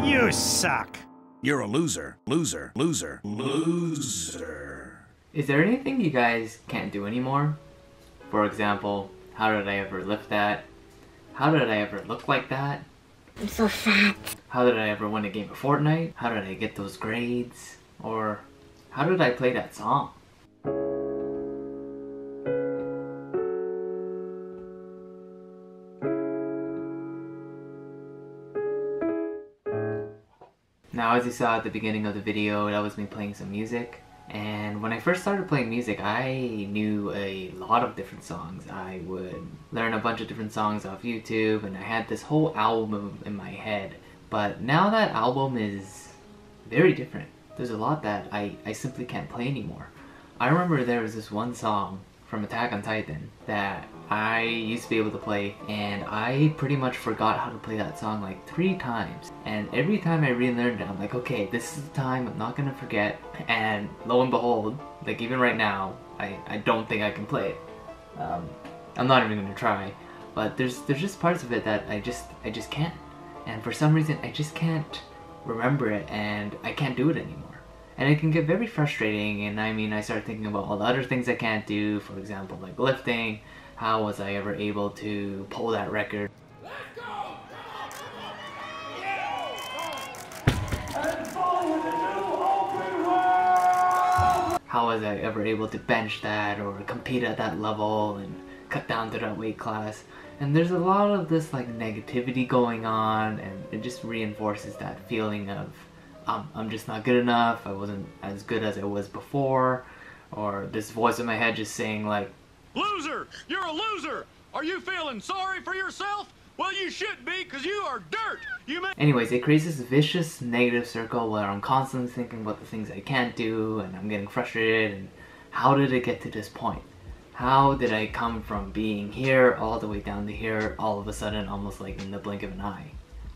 You suck. You're a loser, loser, loser, loser. Is there anything you guys can't do anymore? For example, how did I ever lift that? How did I ever look like that? I'm so fat. How did I ever win a game of Fortnite? How did I get those grades? Or how did I play that song? Now, as you saw at the beginning of the video, that was me playing some music. And when I first started playing music, I knew a lot of different songs. I would learn a bunch of different songs off YouTube, and I had this whole album in my head. But now that album is very different. There's a lot that I simply can't play anymore. I remember there was this one song from Attack on Titan that I used to be able to play, and I pretty much forgot how to play that song like 3 times. And every time I relearned it, I'm like, okay, this is the time, I'm not gonna forget. And lo and behold, like even right now, I don't think I can play it. I'm not even gonna try. But there's just parts of it that I just can't. And for some reason, I just can't remember it, and I can't do it anymore. And it can get very frustrating, and I mean, I started thinking about all the other things I can't do, for example, like lifting. How was I ever able to pull that record? Let's go! How was I ever able to bench that or compete at that level and cut down to that weight class? And there's a lot of this like negativity going on, and it just reinforces that feeling of I'm just not good enough, I wasn't as good as I was before, or this voice in my head just saying like, loser! You're a loser! Are you feeling sorry for yourself? Well, you should be, because you are dirt! Anyways, it creates this vicious negative circle where I'm constantly thinking about the things I can't do, and I'm getting frustrated, and how did it get to this point? How did I come from being here all the way down to here all of a sudden, almost like in the blink of an eye?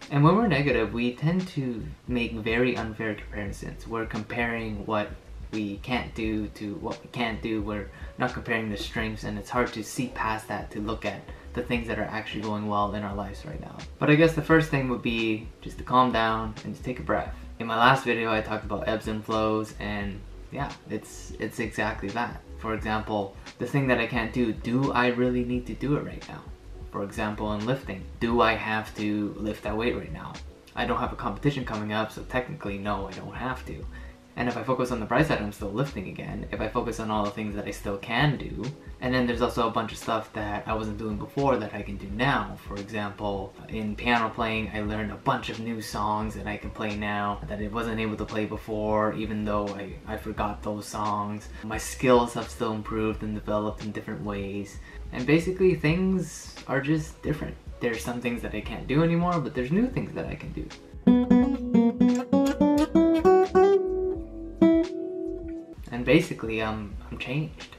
And when we're negative, we tend to make very unfair comparisons. We're comparing what we can't do to what we can't do. We're not comparing the strengths, and it's hard to see past that to look at the things that are actually going well in our lives right now. But I guess the first thing would be just to calm down and to take a breath. In my last video, I talked about ebbs and flows, and yeah, it's exactly that. For example, the thing that I can't do I really need to do it right now? For example, in lifting, do I have to lift that weight right now? I don't have a competition coming up, so technically no, I don't have to. And if I focus on the bright side, I'm still lifting again. If I focus on all the things that I still can do, and then there's also a bunch of stuff that I wasn't doing before that I can do now. For example, in piano playing, I learned a bunch of new songs that I can play now that I wasn't able to play before, even though I forgot those songs. My skills have still improved and developed in different ways. And basically, things are just different. There's some things that I can't do anymore, but there's new things that I can do. And basically, I'm changed.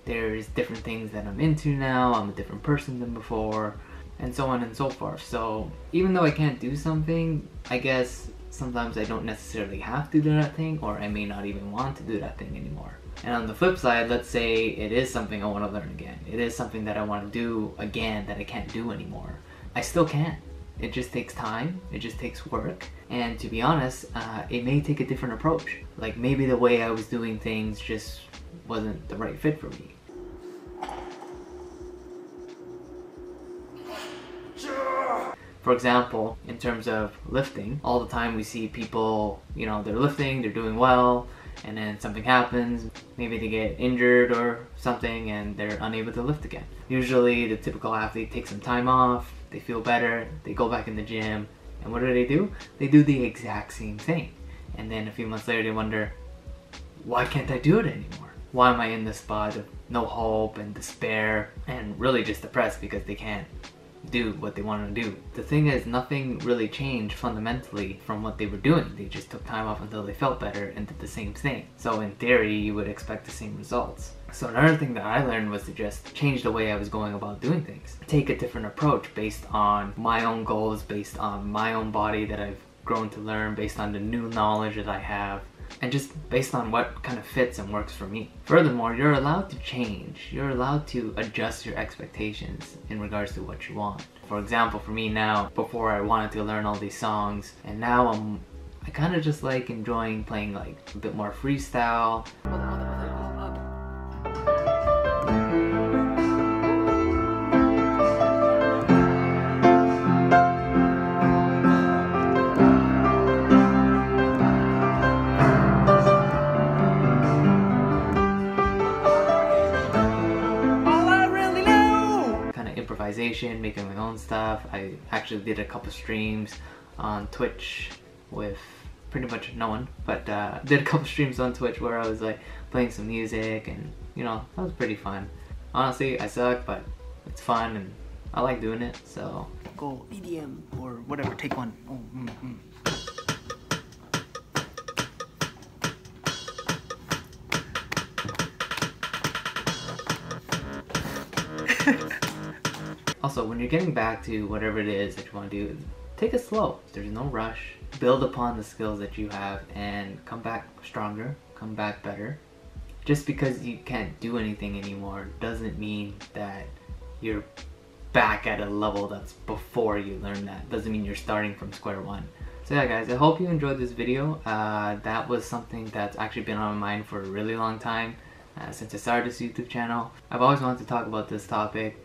There's different things that I'm into now, I'm a different person than before, and so on and so forth. So even though I can't do something, I guess sometimes I don't necessarily have to do that thing, or I may not even want to do that thing anymore. And on the flip side, let's say it is something I want to learn again. It is something that I want to do again that I can't do anymore. I still can. It just takes time, it just takes work, and to be honest, it may take a different approach. Like maybe the way I was doing things just wasn't the right fit for me. For example, in terms of lifting, all the time we see people, you know, they're lifting, they're doing well, and then something happens, maybe they get injured or something and they're unable to lift again. Usually the typical athlete takes some time off, they feel better, they go back in the gym, and what do? They do the exact same thing. And then a few months later they wonder, why can't I do it anymore? Why am I in this spot of no hope and despair and really just depressed because they can't do what they want to do? The thing is, nothing really changed fundamentally from what they were doing. They just took time off until they felt better and did the same thing. So in theory, you would expect the same results. So another thing that I learned was to just change the way I was going about doing things. Take a different approach based on my own goals, based on my own body that I've grown to learn, based on the new knowledge that I have. and just based on what kind of fits and works for me. Furthermore, you're allowed to change. You're allowed to adjust your expectations in regards to what you want. For example, for me now, before I wanted to learn all these songs, and now I kind of just like enjoying playing like a bit more freestyle. Improvisation, making my own stuff. I actually did a couple streams on Twitch with pretty much no one, but did a couple streams on Twitch where I was like playing some music, and you know, that was pretty fun. Honestly, I suck, but it's fun and I like doing it, so go EDM or whatever, take one. Also, when you're getting back to whatever it is that you want to do, take it slow. There's no rush. Build upon the skills that you have and come back stronger, come back better. Just because you can't do anything anymore doesn't mean that you're back at a level that's before you learn that. Doesn't mean you're starting from square one. So yeah guys, I hope you enjoyed this video. That was something that's actually been on my mind for a really long time since I started this YouTube channel. I've always wanted to talk about this topic.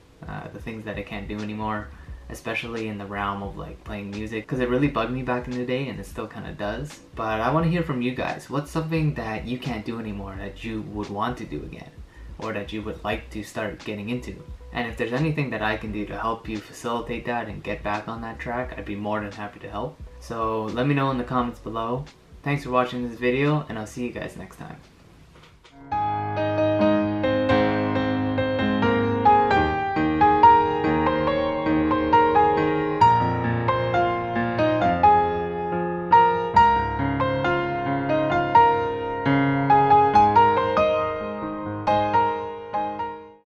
The things that I can't do anymore, especially in the realm of like playing music, because it really bugged me back in the day and it still kind of does. But I want to hear from you guys. What's something that you can't do anymore that you would want to do again, or that you would like to start getting into? And if there's anything that I can do to help you facilitate that and get back on that track, I'd be more than happy to help. So let me know in the comments below. Thanks for watching this video, and I'll see you guys next time.